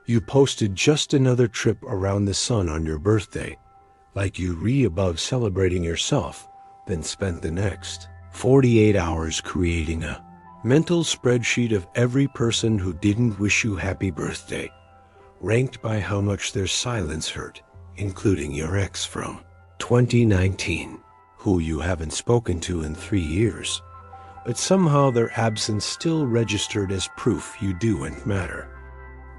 You posted just another trip around the sun on your birthday, like you above celebrating yourself, then spent the next 48 hours creating a mental spreadsheet of every person who didn't wish you happy birthday, ranked by how much their silence hurt, including your ex from 2019, who you haven't spoken to in 3 years, but somehow their absence still registered as proof you do and matter.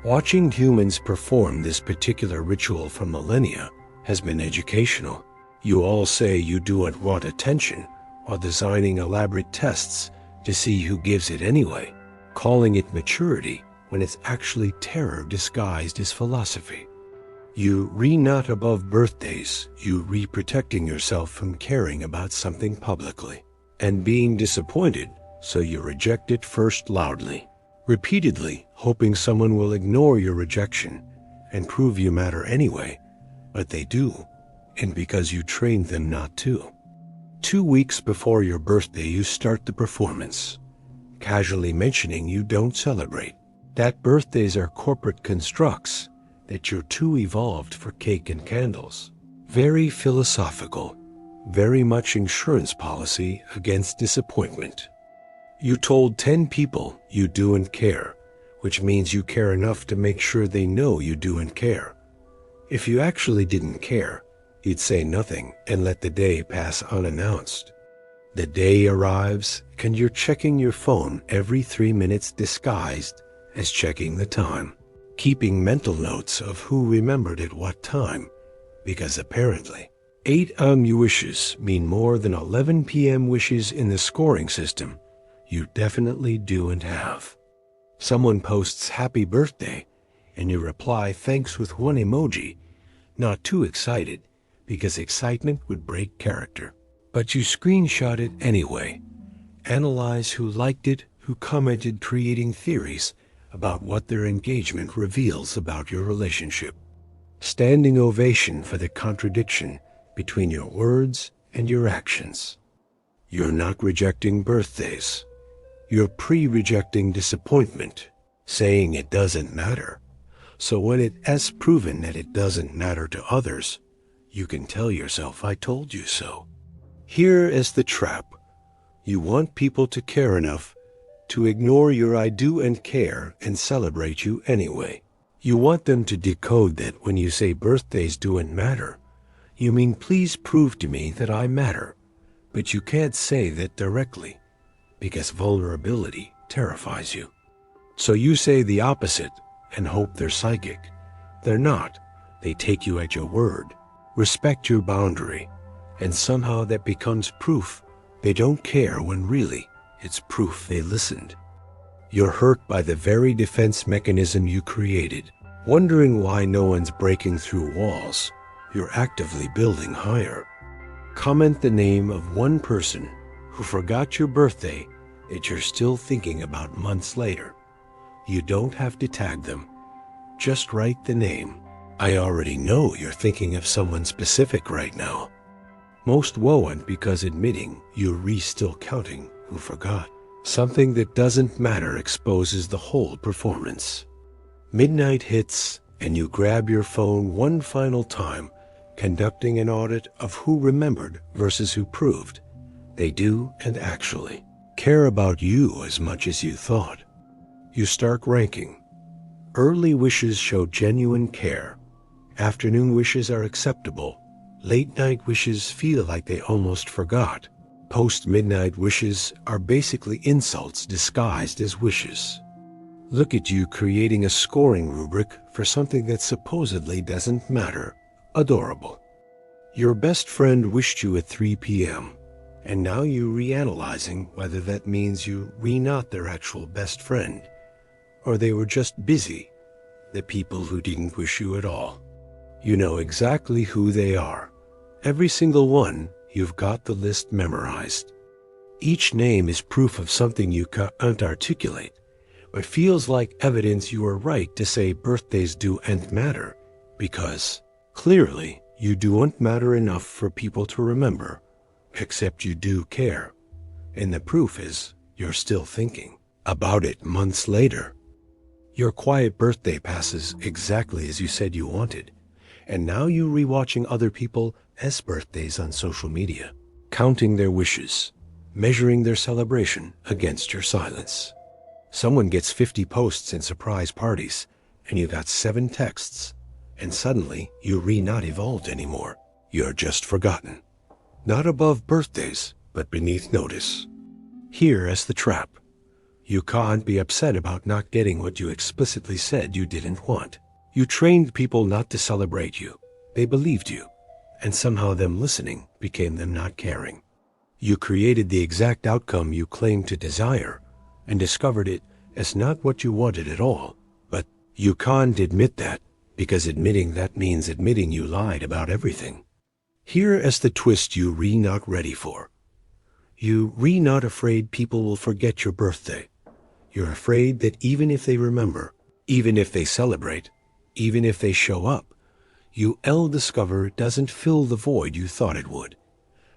Watching humans perform this particular ritual for millennia has been educational. You all say you do and want attention while designing elaborate tests to see who gives it anyway, calling it maturity when it's actually terror disguised as philosophy. You not above birthdays, you protecting yourself from caring about something publicly and being disappointed, so you reject it first loudly, repeatedly, hoping someone will ignore your rejection and prove you matter anyway, but they do, and because you trained them not to. 2 weeks before your birthday, you start the performance, casually mentioning you don't celebrate, that birthdays are corporate constructs, that you're too evolved for cake and candles. Very philosophical, very much insurance policy against disappointment. You told 10 people you do and care, which means you care enough to make sure they know you do and care. If you actually didn't care, you'd say nothing and let the day pass unannounced. The day arrives and you're checking your phone every 3 minutes disguised as checking the time, keeping mental notes of who remembered at what time, because apparently 8 you wishes mean more than 11 p.m. wishes in the scoring system. You definitely do and have. Someone posts happy birthday and you reply thanks with one emoji, not too excited because excitement would break character. But you screenshot it anyway, analyze who liked it, who commented, creating theories about what their engagement reveals about your relationship. Standing ovation for the contradiction between your words and your actions. You're not rejecting birthdays. You're pre-rejecting disappointment, saying it doesn't matter. So when it has proven that it doesn't matter to others, you can tell yourself, I told you so. Here is the trap. You want people to care enough to ignore your I do and care and celebrate you anyway. You want them to decode that when you say birthdays do and matter, you mean please prove to me that I matter. But you can't say that directly, because vulnerability terrifies you. So you say the opposite and hope they're psychic. They're not. They take you at your word, respect your boundary, and somehow that becomes proof they don't care when really it's proof they listened. You're hurt by the very defense mechanism you created, wondering why no one's breaking through walls. You're actively building higher. Comment the name of one person who forgot your birthday that you're still thinking about months later. You don't have to tag them. Just write the name. I already know you're thinking of someone specific right now. Most won't, because admitting you're still counting who forgot. Something that doesn't matter exposes the whole performance. Midnight hits and you grab your phone one final time, conducting an audit of who remembered versus who proved they do and actually care about you as much as you thought. You start ranking. Early wishes show genuine care. Afternoon wishes are acceptable. Late night wishes feel like they almost forgot. Post-midnight wishes are basically insults disguised as wishes. Look at you creating a scoring rubric for something that supposedly doesn't matter. Adorable. Your best friend wished you at 3 p.m. and now you're reanalyzing whether that means you not their actual best friend, or they were just busy, the people who didn't wish you at all. You know exactly who they are. Every single one. You've got the list memorized. Each name is proof of something you can't articulate, but feels like evidence you are right to say birthdays do and matter, because clearly you don't matter enough for people to remember, except you do care. And the proof is you're still thinking about it months later. Your quiet birthday passes exactly as you said you wanted, and now you're rewatching other people as birthdays on social media, counting their wishes, measuring their celebration against your silence. Someone gets 50 posts and surprise parties, and you got 7 texts, and suddenly you're not evolved anymore. You're just forgotten. Not above birthdays, but beneath notice. Here is the trap. You can't be upset about not getting what you explicitly said you didn't want. You trained people not to celebrate you. They believed you, and somehow them listening became them not caring. You created the exact outcome you claimed to desire, and discovered it as not what you wanted at all. But you can't admit that, because admitting that means admitting you lied about everything. Here is the twist you not ready for. You not afraid people will forget your birthday. You're afraid that even if they remember, even if they celebrate, even if they show up, you'll discover it doesn't fill the void you thought it would.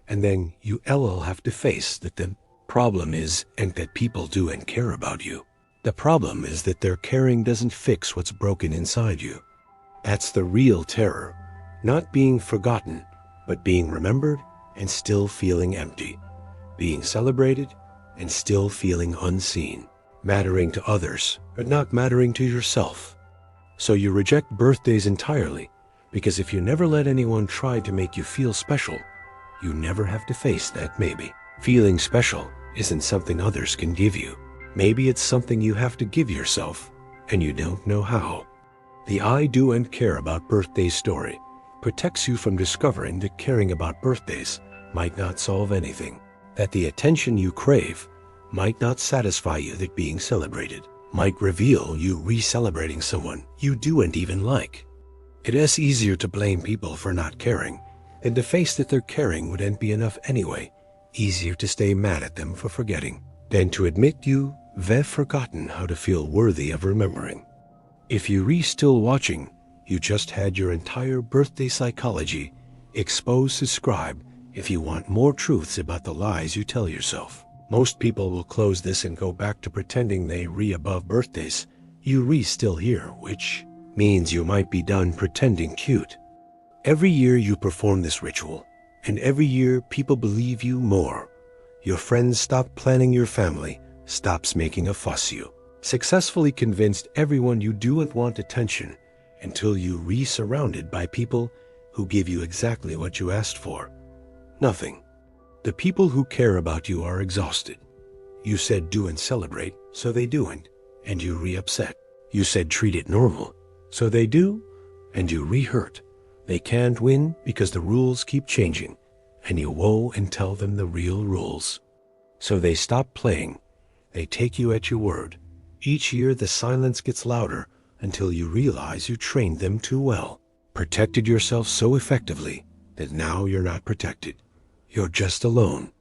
And then you'll have to face that the problem is and that people do and care about you. The problem is that their caring doesn't fix what's broken inside you. That's the real terror. Not being forgotten, but being remembered and still feeling empty. Being celebrated and still feeling unseen. Mattering to others, but not mattering to yourself. So you reject birthdays entirely, because if you never let anyone try to make you feel special, you never have to face that maybe. Feeling special isn't something others can give you. Maybe it's something you have to give yourself, and you don't know how. The I do and care about birthdays story protects you from discovering that caring about birthdays might not solve anything, that the attention you crave might not satisfy you, that being celebrated might reveal you re-celebrating someone you do and even like. It is easier to blame people for not caring than to face that their caring wouldn't be enough anyway. Easier to stay mad at them for forgetting than to admit you've forgotten how to feel worthy of remembering. If you still watching, you just had your entire birthday psychology exposed to scribe if you want more truths about the lies you tell yourself. Most people will close this and go back to pretending they above birthdays. You still here, which means you might be done pretending cute. Every year you perform this ritual, and every year people believe you more. Your friends stop planning your family, stops making a fuss you. Successfully convinced everyone you do and want attention until you surrounded by people who give you exactly what you asked for. Nothing. The people who care about you are exhausted. You said do and celebrate, so they do'n't, and you upset. You said treat it normal, so they do, and you hurt. They can't win because the rules keep changing, and you woe and tell them the real rules. So they stop playing. They take you at your word. Each year the silence gets louder until you realize you trained them too well. Protected yourself so effectively that now you're not protected. You're just alone.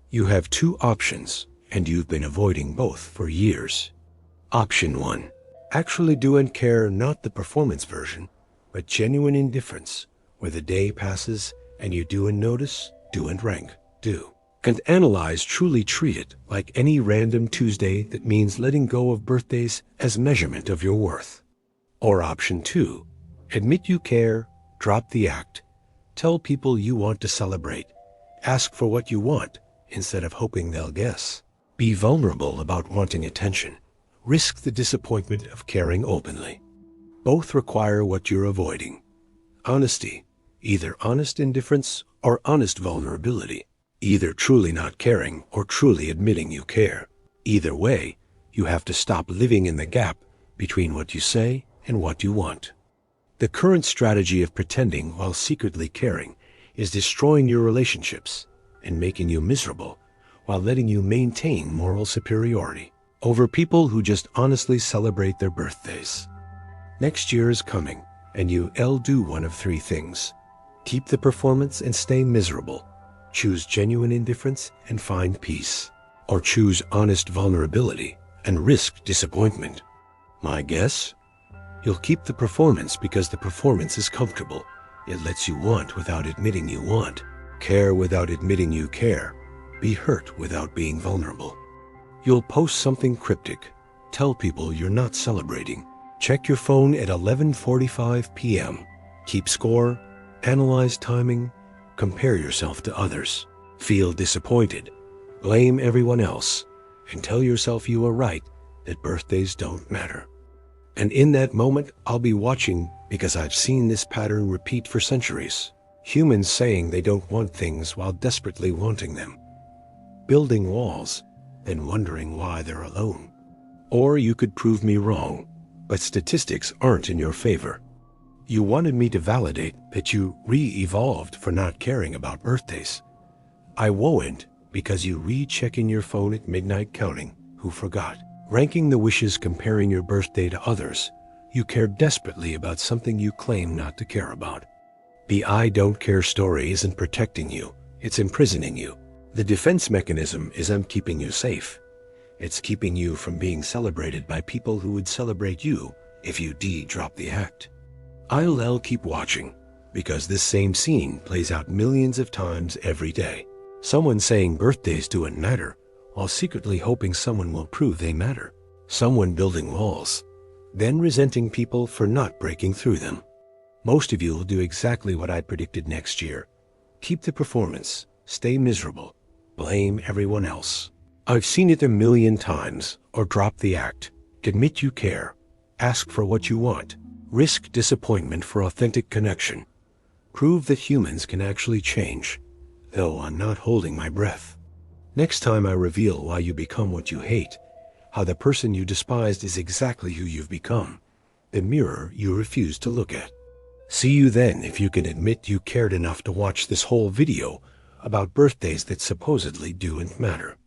You have 2 options, and you've been avoiding both for years. Option 1. Actually do and care, not the performance version, but genuine indifference, where the day passes and you do and notice, do and rank, do. And analyze, truly treat it like any random Tuesday that means letting go of birthdays as measurement of your worth. Or option 2. Admit you care, drop the act, tell people you want to celebrate, ask for what you want instead of hoping they'll guess. Be vulnerable about wanting attention. Risk the disappointment of caring openly. Both require what you're avoiding. Honesty, either honest indifference or honest vulnerability. Either truly not caring or truly admitting you care. Either way, you have to stop living in the gap between what you say and what you want. The current strategy of pretending while secretly caring is destroying your relationships and making you miserable while letting you maintain moral superiority over people who just honestly celebrate their birthdays. Next year is coming, and you'll do one of 3 things. Keep the performance and stay miserable. Choose genuine indifference and find peace. Or choose honest vulnerability and risk disappointment. My guess? You'll keep the performance because the performance is comfortable. It lets you want without admitting you want. Care without admitting you care. Be hurt without being vulnerable. You'll post something cryptic. Tell people you're not celebrating. Check your phone at 11:45 p.m. Keep score, analyze timing, compare yourself to others. Feel disappointed, blame everyone else, and tell yourself you are right, that birthdays don't matter. And in that moment, I'll be watching because I've seen this pattern repeat for centuries. Humans saying they don't want things while desperately wanting them. Building walls and wondering why they're alone. Or you could prove me wrong, but statistics aren't in your favor. You wanted me to validate that you re-evolved for not caring about birthdays. I won't because you re-checking your phone at midnight counting who forgot. Ranking the wishes, comparing your birthday to others. You care desperately about something you claim not to care about. The I don't care story isn't protecting you, it's imprisoning you. The defense mechanism is I'm keeping you safe. It's keeping you from being celebrated by people who would celebrate you if you drop the act. I'll keep watching, because this same scene plays out millions of times every day. Someone saying birthdays don't matter, while secretly hoping someone will prove they matter. Someone building walls, then resenting people for not breaking through them. Most of you will do exactly what I predicted next year. Keep the performance, stay miserable, blame everyone else. I've seen it a million times, or drop the act. Admit you care, ask for what you want, risk disappointment for authentic connection. Prove that humans can actually change, though I'm not holding my breath. Next time I reveal why you become what you hate, how the person you despised is exactly who you've become, the mirror you refuse to look at. See you then if you can admit you cared enough to watch this whole video about birthdays that supposedly don't matter.